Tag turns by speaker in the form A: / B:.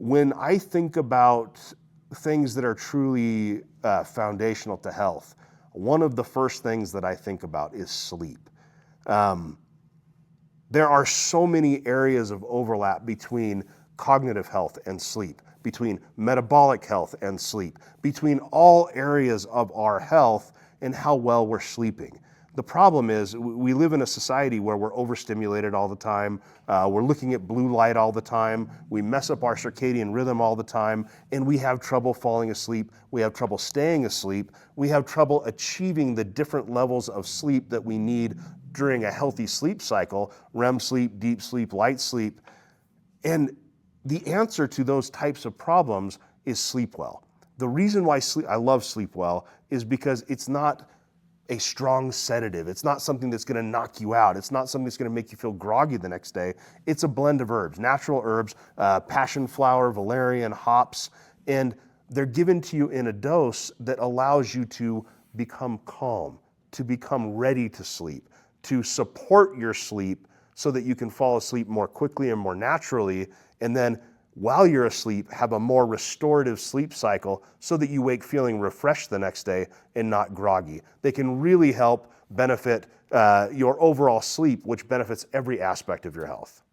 A: when I think about things that are truly foundational to health, one of the first things that I think about is sleep. There are so many areas of overlap between cognitive health and sleep, between metabolic health and sleep, between all areas of our health and how well we're sleeping. The problem is we live in a society where we're overstimulated all the time. We're looking at blue light all the time. We mess up our circadian rhythm all the time, and we have trouble falling asleep. We have trouble staying asleep. We have trouble achieving the different levels of sleep that we need during a healthy sleep cycle: REM sleep, deep sleep, light sleep. And the answer to those types of problems is SleepWell. The reason why I love SleepWell is because it's not a strong sedative. It's not something that's going to knock you out. It's not something that's going to make you feel groggy the next day. It's a blend of herbs, natural herbs, passion flower, valerian, hops, and they're given to you in a dose that allows you to become calm, to become ready to sleep, to support your sleep so that you can fall asleep more quickly and more naturally, and then while you're asleep, have a more restorative sleep cycle so that you wake feeling refreshed the next day and not groggy. They can really help benefit your overall sleep, which benefits every aspect of your health.